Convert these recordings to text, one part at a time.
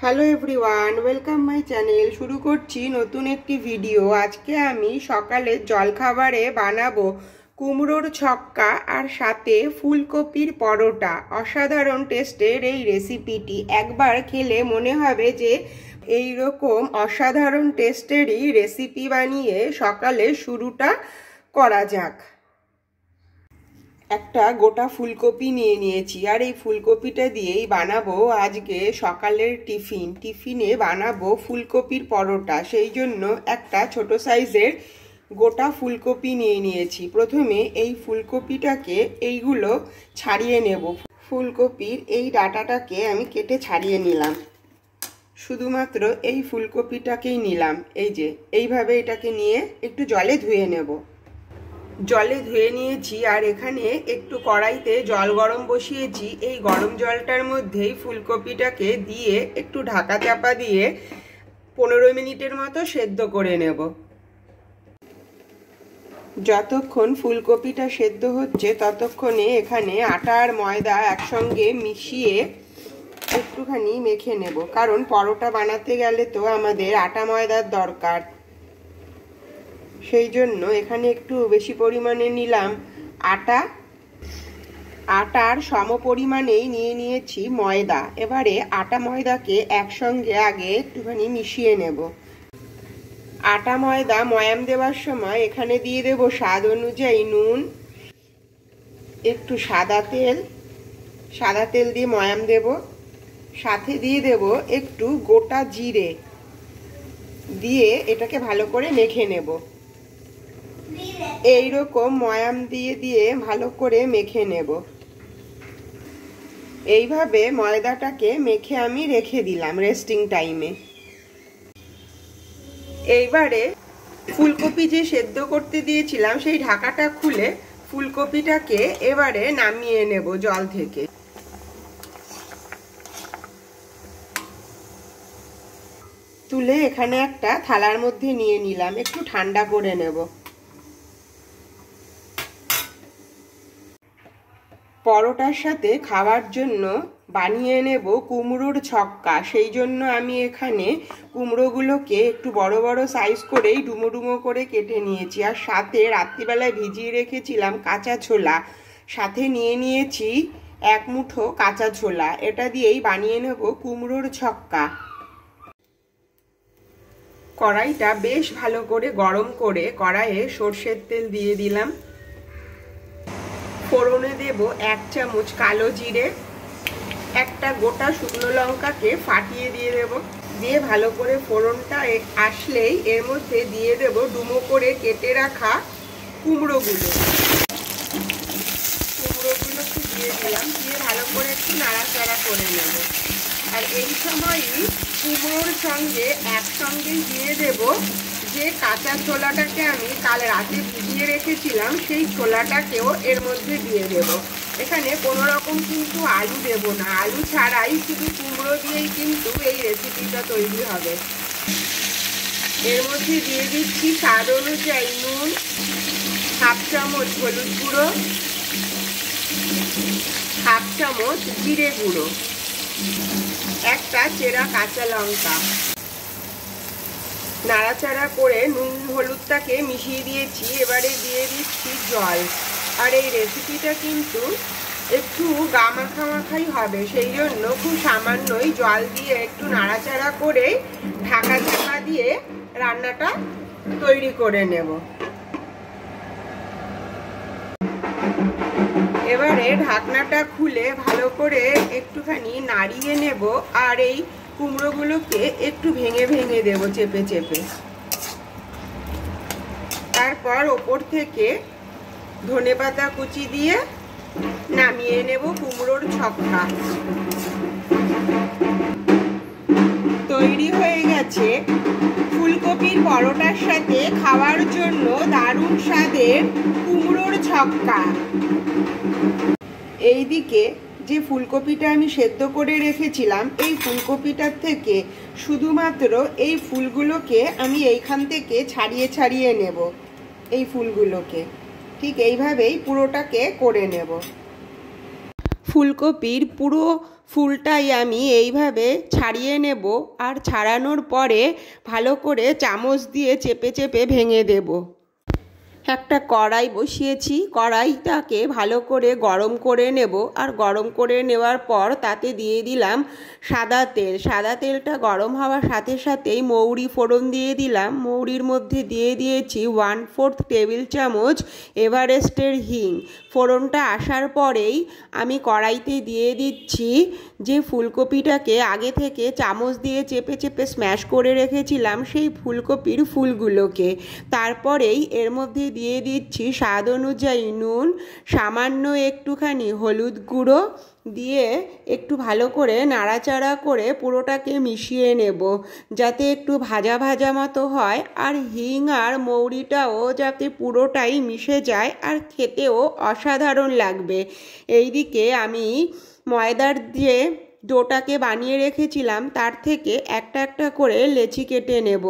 Hello everyone, welcome my channel. শুরু করছি নতুন একটি ভিডিও। আজকে আমি সকালে জলখাবারে বানাবো কুমড়োর ছক্কা আর সাথে ফুলকপির পরোটা। অসাধারণ টেস্টের এই রেসিপিটি একবার খেলে মনে হবে যে এই রকম অসাধারণ টেস্টেরই রেসিপি বানিয়ে সকালে শুরুটা করা যাক। একটা গোটা ফুলকপি নিয়ে নিয়েছি আর এই ফুলকপিটা দিয়েই বানাবো আজকে সকালের টিফিনে বানাবো ফুলকপির পরোটা। সেই জন্য একটা ছোট সাইজের গোটা ফুলকপি নিয়ে নিয়েছি। প্রথমে এই ফুলকপিটাকে এইগুলো ছাড়িয়ে নেব। ফুলকপির এই ডাঁটাটাকে আমি কেটে ছাড়িয়ে নিলাম। শুধুমাত্র এই ফুলকপিটাকেই নিলাম। এই যে এইভাবে এটাকে নিয়ে একটু জলে ধুয়ে নেব। জলে ধুয়ে নিয়েছি আর এখানে একটু কড়াইতে জল গরম বসিয়েছি। এই গরম জলটার মধ্যেই ফুলকপিটাকে দিয়ে একটু ঢাকা চাপা দিয়ে 15 মিনিটের মতো সেদ্ধ করে নেব। যতক্ষণ ফুলকপিটা সেদ্ধ হচ্ছে ততক্ষণে এখানে আটা আর ময়দা একসঙ্গে মিশিয়ে একটুখানি মেখে নেব, কারণ পরোটা বানাতে গেলে তো আমাদের আটা ময়দার দরকার। সেই জন্য এখানে একটু বেশি পরিমাণে নিলাম আটার সম পরিমাণেই নিয়ে নিয়েছি ময়দা। এবারে আটা ময়দাকে একসঙ্গে আগে একটুখানি মিশিয়ে নেব। আটা ময়দা ময়াম দেওয়ার সময় এখানে দিয়ে দেব স্বাদ অনুযায়ী নুন, একটু সাদা তেল দিয়ে ময়াম দেব, সাথে দিয়ে দেব একটু গোটা জিরে দিয়ে এটাকে ভালো করে মেখে নেব। এইরকম ময়াম দিয়ে ভালো করে মেখে নেব। এইভাবে ময়দাটাকে মেখে আমি রেখে দিলাম রেস্টিং টাইমে। এইবারে ফুলকপি যে সেদ্ধ করতে দিয়েছিলাম সেই ঢাকাটা খুলে ফুলকপিটাকে এবারে নামিয়ে নেব জল থেকে। তুলে এখানে একটা থালার মধ্যে নিয়ে নিলাম, একটু ঠান্ডা করে নেব। পরোটার সাথে খাওয়ার জন্য বানিয়ে নেব কুমড়োর ছক্কা। সেই জন্য আমি এখানে কুমড়োগুলোকে একটু বড় বড় সাইজ করেই ডুমো ডুমো করে কেটে নিয়েছি। আর সাথে রাত্রিবেলায় ভিজিয়ে রেখেছিলাম কাঁচা ছোলা, সাথে নিয়ে নিয়েছি 1 মুঠো কাঁচা ছোলা। এটা দিয়েই বানিয়ে নেব কুমড়োর ছক্কা। কড়াইটা বেশ ভালো করে গরম করে কড়াইয়ে সর্ষের তেল দিয়ে দিলাম। ফোড়নে দেব 1 চামচ কালো জিরে, একটা গোটা শুকনো লঙ্কাকে ফাটিয়ে দিয়ে দেব। দিয়ে ভালো করে ফোড়নটা আসলেই এর মধ্যে দিয়ে দেব ডুমো করে কেটে রাখা কুমড়োগুলো দিয়ে দিলাম। দিয়ে ভালো করে একটু নাড়াচাড়া করে নেব। আর এই সময়ই কুমড়োর সঙ্গে একসঙ্গে দিয়ে দেব যে কাঁচা ছোলাটাকে আমি কাল রাতে ভিজিয়ে রেখেছিলাম, সেই ছোলাটাকেও এর মধ্যে দিয়ে দেব। এখানে কোনো রকম কিন্তু আলু দেব না, আলু ছাড়াই শুধু কুমড়ো দিয়েই কিন্তু এই রেসিপিটা তৈরি হবে। এর মধ্যে দিয়ে দিচ্ছি স্বাদ অনুযায়ী নুন, 1/2 চামচ হলুদ গুঁড়ো, 1/2 চামচ জিরে গুঁড়ো, একটা চেরা কাঁচা লঙ্কা। নাড়াচাড়া করে নুন হলুদটাকে মিশিয়ে দিয়েছি। এবারে দিয়ে দিচ্ছি জল। আর এই রেসিপিটা কিন্তু একটু গা মাখামাখাই হবে, সেই জন্য খুব সামান্যই জল দিয়ে একটু নাড়াচাড়া করে ঢাকা চাপা দিয়ে রান্নাটা তৈরি করে নেব। এবারে ঢাকনাটা খুলে ভালো করে একটুখানি নাড়িয়ে নেব। আর এই কুমড়োগুলোকে একটু ভেঙে ভেঙে দেব চেপে চেপে। তারপর ওপর থেকে ধনেপাতা কুচি দিয়ে নামিয়ে নেব কুমড়োর ছক্কা। তৈরি হয়ে গেছে ফুলকপির পরোটার সাথে খাওয়ার জন্য দারুণ স্বাদের কুমড়োর ছক্কা। এইদিকে যে ফুলকপিটা আমি সেদ্ধ করে রেখেছিলাম, এই ফুলকপিটার থেকে শুধুমাত্র এই ফুলগুলোকে আমি এইখান থেকে ছাড়িয়ে নেব। এই ফুলগুলোকে ঠিক এইভাবেই পুরোটাকে করে নেব। ফুলকপির পুরো ফুলটাই আমি এইভাবে ছাড়িয়ে নেব, আর ছাড়ানোর পরে ভালো করে চামচ দিয়ে চেপে চেপে ভেঙে দেব। একটা কড়াই বসিয়েছি, কড়াইটাকে ভালো করে গরম করে নেব, আর গরম করে নেওয়ার পর তাতে দিয়ে দিলাম সাদা তেল। সাদা তেলটা গরম হওয়ার সাথে সাথেই মৌরি ফোড়ন দিয়ে দিলাম। মৌরির মধ্যে দিয়ে দিয়েছি 1/4 টেবিল চামচ এভারেস্টের হিং। ফোড়নটা আসার পরেই আমি কড়াইতে দিয়ে দিচ্ছি যে ফুলকপিটাকে আগে থেকে চামচ দিয়ে চেপে চেপে স্ম্যাশ করে রেখেছিলাম, সেই ফুলকপির ফুলগুলোকে। তারপরেই এর মধ্যে দিয়ে দিচ্ছি স্বাদ অনুযায়ী নুন, সামান্য একটুখানি হলুদ গুঁড়ো দিয়ে একটু ভালো করে নাড়াচাড়া করে পুরোটাকে মিশিয়ে নেব, যাতে একটু ভাজা ভাজা মতো হয়, আর হিং আর মৌরিটাও যাতে পুরোটাই মিশে যায় আর খেতেও অসাধারণ লাগবে। এইদিকে আমি ময়দার যে ডোটাকে বানিয়ে রেখেছিলাম তার থেকে একটা একটা করে লেচি কেটে নেব।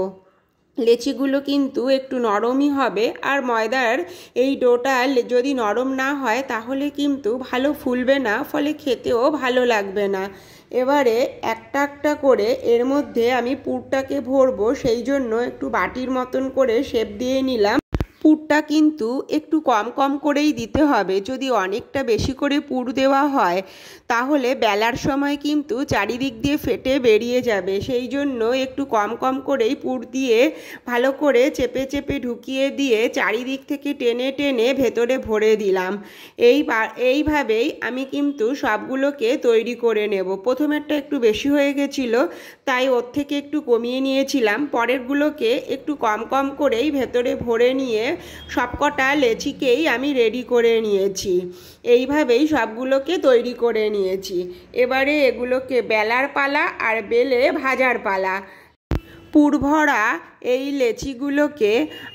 লেচিগুলো কিন্তু একটু নরমই হবে, আর ময়দার এই ডোটা যদি নরম না হয় তাহলে কিন্তু ভালো ফুলবে না, ফলে খেতেও ভালো লাগবে না। এবারে একটা একটা করে এর মধ্যে আমি পুরটাকে ভরবো, সেই জন্য একটু বাটির মতন করে শেপ দিয়ে নিলাম। পুরটা কিন্তু একটু কম কম করেই দিতে হবে। যদি অনেকটা বেশি করে পুর দেওয়া হয় তাহলে বেলার সময় কিন্তু চারিদিক দিয়ে ফেটে বেরিয়ে যাবে, সেই জন্য একটু কম কম করেই পুর দিয়ে ভালো করে চেপে চেপে ঢুকিয়ে দিয়ে চারিদিক থেকে টেনে টেনে ভেতরে ভরে দিলাম। এইভাবেই আমি কিন্তু সবগুলোকে তৈরি করে নেব। প্রথমেরটা একটু বেশি হয়ে গেছিলো, তাই ওর থেকে একটু কমিয়ে নিয়েছিলাম। পরেরগুলোকে একটু কম কম করেই ভেতরে ভরে নিয়ে সবকটা লেচিকেই আমি রেডি করে নিয়েছি। এইভাবেই সবগুলোকে তৈরি করে নিয়েছি। এবারে এগুলোকে বেলার পালা আর বেলে ভাজার পালা। পুর ভরা এই লেচিগুলোকে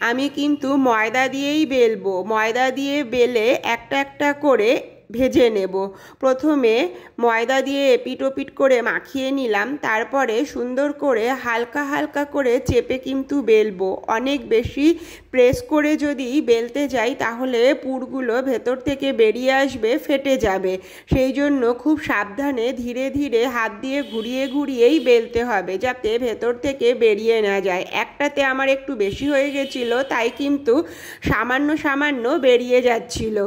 আমি কিন্তু ময়দা দিয়েই বেলবো। ময়দা দিয়ে বেলে একটা একটা করে ভেজে নেব। প্রথমে ময়দা দিয়ে এপিট ওপিট করে মাখিয়ে নিলাম, তারপরে সুন্দর করে হালকা হালকা করে চেপে কিন্তু বেলবো। অনেক বেশি প্রেস করে যদি বেলতে যাই তাহলে পুরগুলো ভেতর থেকে বেরিয়ে আসবে, ফেটে যাবে। সেই জন্য খুব সাবধানে ধীরে ধীরে হাত দিয়ে ঘুরিয়ে ঘুরিয়েই বেলতে হবে, যাতে ভেতর থেকে বেরিয়ে না যায়। একটাতে আমার একটু বেশি হয়ে গেছিলো, তাই কিন্তু সামান্য সামান্য বেরিয়ে যাচ্ছিল।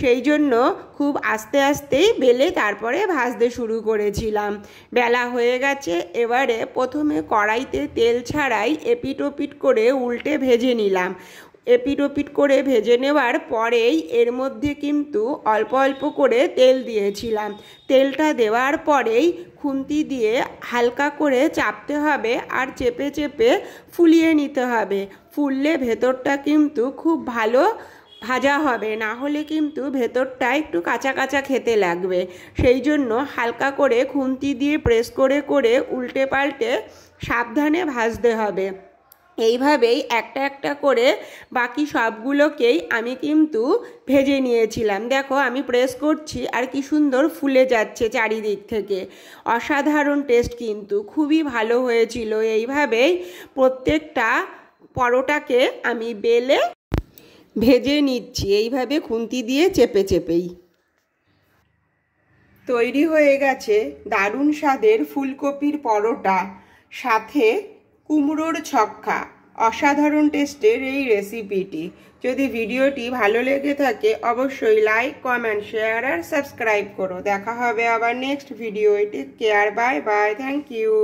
সেই জন্য খুব আস্তে আস্তেই বেলে তারপরে ভাজতে শুরু করেছিলাম। বেলা হয়ে গেছে, এবারে প্রথমে কড়াইতে তেল ছাড়াই এপিট ওপিট করে উল্টে ভেজে নিলাম। এপিট ওপিট করে ভেজে নেওয়ার পরেই এর মধ্যে কিন্তু অল্প অল্প করে তেল দিয়েছিলাম। তেলটা দেওয়ার পরেই খুন্তি দিয়ে হালকা করে চাপতে হবে আর চেপে চেপে ফুলিয়ে নিতে হবে। ফুললে ভেতরটা কিন্তু খুব ভালো ভাজা হবে, না হলে কিন্তু ভেতরটা একটু কাঁচা কাঁচা খেতে লাগবে। সেই জন্য হালকা করে খুন্তি দিয়ে প্রেস করে করে উল্টে পাল্টে সাবধানে ভাজতে হবে। এইভাবেই একটা একটা করে বাকি সবগুলোকেই আমি কিন্তু ভেজে নিয়েছিলাম। দেখো আমি প্রেস করছি আর কি সুন্দর ফুলে যাচ্ছে চারিদিক থেকে। অসাধারণ টেস্ট, কিন্তু খুবই ভালো হয়েছিল। এইভাবেই প্রত্যেকটা পরোটাকে আমি বেলে ভেজে নিচ্ছি, এইভাবে খুন্তি দিয়ে চেপে চেপেই। তৈরি হয়ে গেছে দারুণ স্বাদের ফুলকপির পরোটা, সাথে কুমড়োর ছক্কা। অসাধারণ টেস্টের এই রেসিপিটি। যদি ভিডিওটি ভালো লেগে থাকে অবশ্যই লাইক, কমেন্ট, শেয়ার আর সাবস্ক্রাইব করো। দেখা হবে আবার next video. Take care, bye bye, thank you.